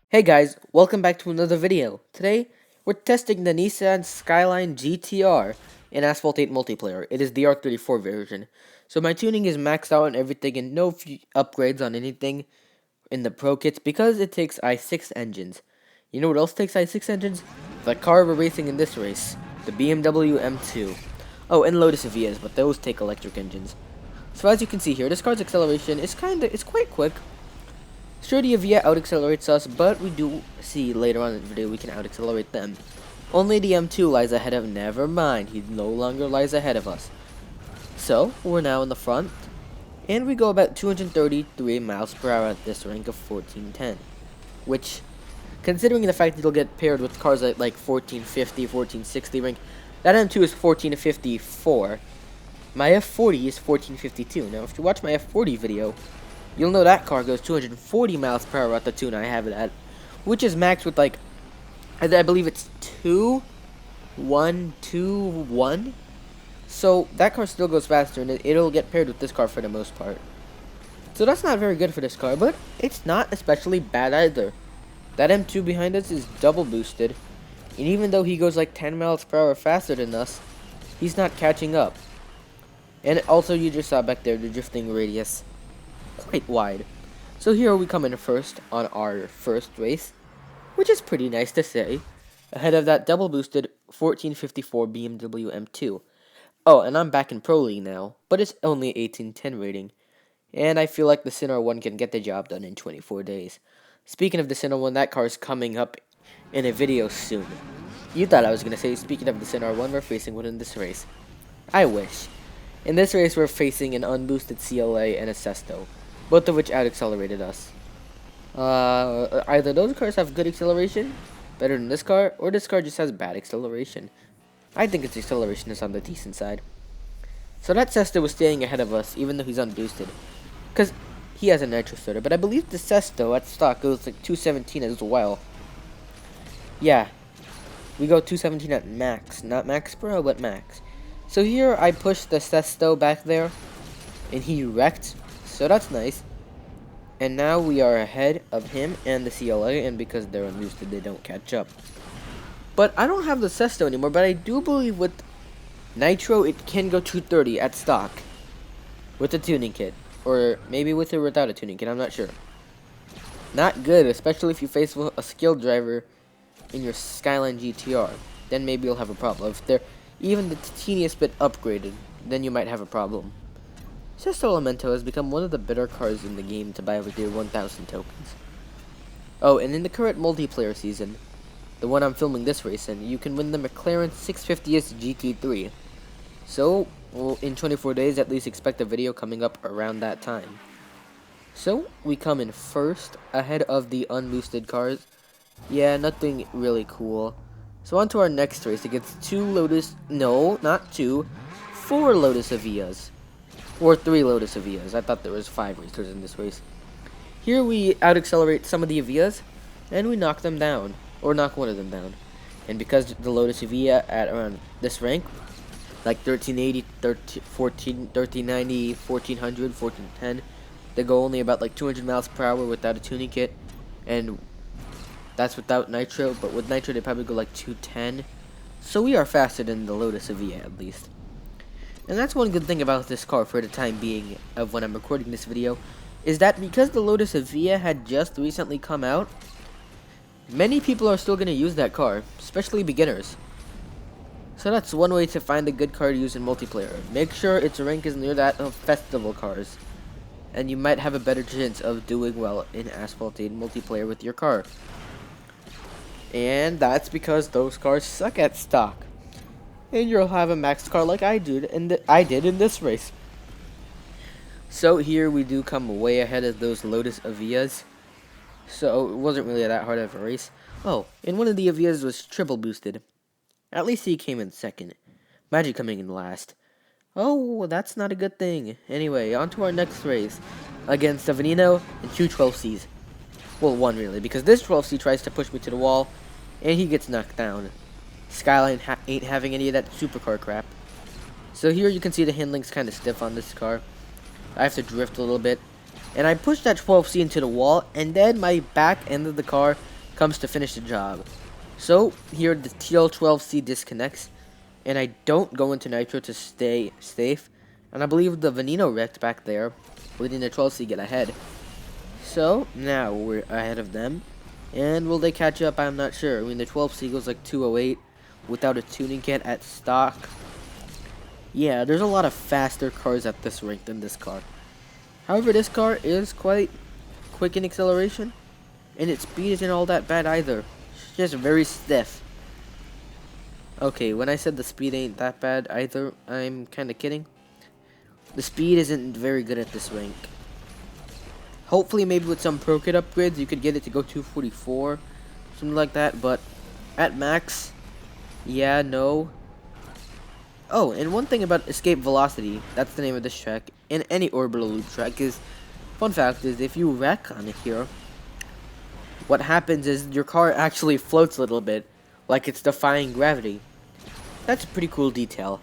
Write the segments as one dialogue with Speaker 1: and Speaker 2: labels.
Speaker 1: Hey guys, welcome back to another video. Today, we're testing the Nissan Skyline GTR in Asphalt 8 multiplayer. It is the R34 version. So my tuning is maxed out and everything and no upgrades on anything in the Pro kits because it takes i6 engines. You know what else takes i6 engines? The car we're racing in this race, the BMW M2. Oh, and Lotus Evias, but those take electric engines. So as you can see here, this car's acceleration is quite quick. Sure, the Avia out-accelerates us, but we do see later on in the video we can out-accelerate them. Only the M2 lies ahead of, never mind, he no longer lies ahead of us. So, we're now in the front, and we go about 233 miles per hour at this rank of 1410. Which, considering the fact that it'll get paired with cars at like 1450, 1460 rank, that M2 is 1454. My F40 is 1452. Now, if you watch my F40 video, you'll know that car goes 240 miles per hour at the tune I have it at, which is maxed with like, I believe it's 2.121. So that car still goes faster, and it'll get paired with this car for the most part. So that's not very good for this car, but it's not especially bad either. That M2 behind us is double boosted, and even though he goes like 10 miles per hour faster than us, he's not catching up. And also, you just saw back there the drifting radius. Quite wide. So here we come in first on our first race, which is pretty nice to say, ahead of that double boosted 1454 BMW M2. Oh, and I'm back in Pro League now, but it's only 1810 rating, and I feel like the Sinner 1 can get the job done in 24 days. Speaking of the Sinner 1, that car is coming up in a video soon. You thought I was going to say, speaking of the Sinner 1, we're facing one in this race. I wish. In this race, we're facing an unboosted CLA and a Sesto, both of which out-accelerated us. Either those cars have good acceleration, better than this car, or this car just has bad acceleration. I think its acceleration is on the decent side. So that Sesto was staying ahead of us, even though he's unboosted, because he has a nitro starter. But I believe the Sesto at stock goes like 217 as well. Yeah, we go 217 at max, not max pro, but max. So here I pushed the Sesto back there, and he wrecked. So that's nice. And now we are ahead of him and the CLA, and because they're unboosted, they don't catch up. But I don't have the Sesto anymore, but I do believe with Nitro, it can go 230 at stock with a tuning kit. Or maybe with or without a tuning kit, I'm not sure. Not good, especially if you face a skilled driver in your Skyline GTR. Then maybe you'll have a problem. If they're even the teeniest bit upgraded, then you might have a problem. Sesto Elemento has become one of the better cars in the game to buy with your 1000 tokens. Oh, and in the current multiplayer season, the one I'm filming this race in, you can win the McLaren 650S GT3. So, well, in 24 days, at least expect a video coming up around that time. So, we come in first, ahead of the unboosted cars. Yeah, nothing really cool. So on to our next race against 4 Lotus Evias. Or 3 Lotus Evias. I thought there was 5 racers in this race. Here we out-accelerate some of the Evias, and we knock them down. Or knock one of them down. And because the Lotus Evia at around this rank, like 1380, 1390, 1400, 1410, they go only about like 200 miles per hour without a tuning kit. And that's without Nitro, but with Nitro they probably go like 210. So we are faster than the Lotus Evia at least. And that's one good thing about this car for the time being of when I'm recording this video, is that because the Lotus Evia had just recently come out, many people are still going to use that car, especially beginners. So that's one way to find a good car to use in multiplayer. Make sure its rank is near that of festival cars, and you might have a better chance of doing well in Asphalt 8 multiplayer with your car. And that's because those cars suck at stock. And you'll have a maxed car like I did in this race. So here we do come way ahead of those Lotus Evias. So it wasn't really that hard of a race. Oh, and one of the Evias was triple boosted. At least he came in second. Magic coming in last. Oh, that's not a good thing. Anyway, on to our next race against the Veneno and two 12Cs. Well, one really, because this 12C tries to push me to the wall, and he gets knocked down. Skyline ain't having any of that supercar crap. So here you can see the handling's kind of stiff on this car. I have to drift a little bit. And I push that 12C into the wall, and then my back end of the car comes to finish the job. So here the TL12C disconnects, and I don't go into nitro to stay safe. And I believe the Veneno wrecked back there, letting the 12C get ahead. So now we're ahead of them. And will they catch up? I'm not sure. I mean, the 12C goes like 208 without a tuning kit at stock. Yeah, there's a lot of faster cars at this rank than this car. However, this car is quite quick in acceleration, and its speed isn't all that bad either. It's just very stiff. Okay, when I said the speed ain't that bad either, I'm kind of kidding. The speed isn't very good at this rank. Hopefully, maybe with some pro kit upgrades, you could get it to go 244, something like that, but at max, yeah, no. Oh, and one thing about escape velocity, that's the name of this track, in any orbital loop track, is, fun fact is, if you wreck on it here, what happens is your car actually floats a little bit, like it's defying gravity. That's a pretty cool detail.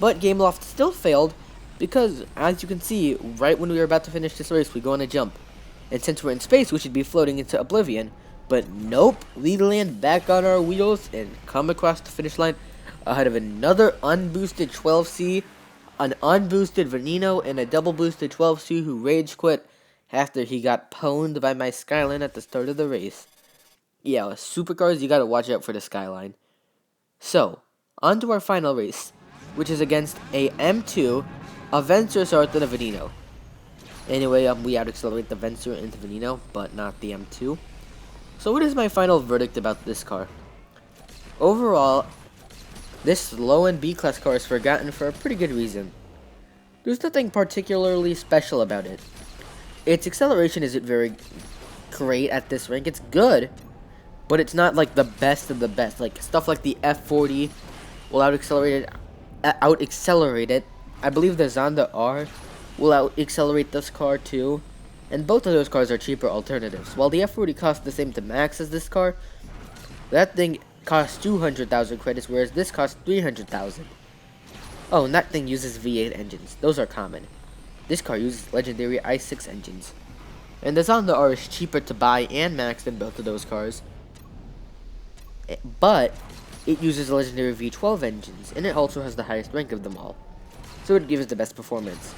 Speaker 1: But Gameloft still failed, because, as you can see, right when we were about to finish this race, we go on a jump. And since we're in space, we should be floating into oblivion. But nope, we land back on our wheels and come across the finish line ahead of another unboosted 12C, an unboosted Veneno, and a double boosted 12C who rage quit after he got pwned by my Skyline at the start of the race. Yeah, with supercars, you gotta watch out for the Skyline. So, on to our final race, which is against a M2, a Venture Sort, and a Veneno. Anyway, we out-accelerate the Venture into Veneno, but not the M2. So what is my final verdict about this car? Overall, this low-end B-Class car is forgotten for a pretty good reason. There's nothing particularly special about it. Its acceleration isn't very great at this rank. It's good, but it's not like the best of the best. Like stuff like the F40 will out-accelerate it. I believe the Zonda R will out-accelerate this car too. And both of those cars are cheaper alternatives. While the F40 costs the same to max as this car, that thing costs 200,000 credits, whereas this costs 300,000. Oh, and that thing uses V8 engines. Those are common. This car uses legendary i6 engines. And the Zonda R is cheaper to buy and max than both of those cars. But it uses legendary V12 engines, and it also has the highest rank of them all. So it gives the best performance.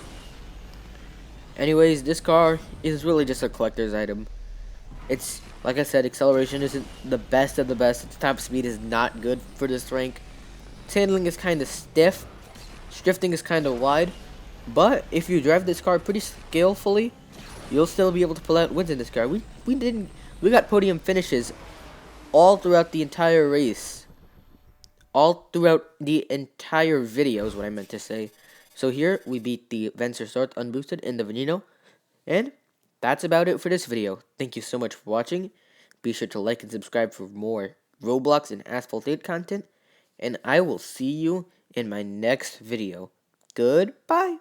Speaker 1: Anyways, this car is really just a collector's item. It's, like I said, acceleration isn't the best of the best. Its top speed is not good for this rank. Its handling is kind of stiff. Its drifting is kind of wide. But if you drive this car pretty skillfully, you'll still be able to pull out wins in this car. We got podium finishes all throughout the entire race. All throughout the entire video is what I meant to say. So here, we beat the Venture Sort unboosted in the Veneno. And that's about it for this video. Thank you so much for watching. Be sure to like and subscribe for more Roblox and Asphalt 8 content. And I will see you in my next video. Goodbye.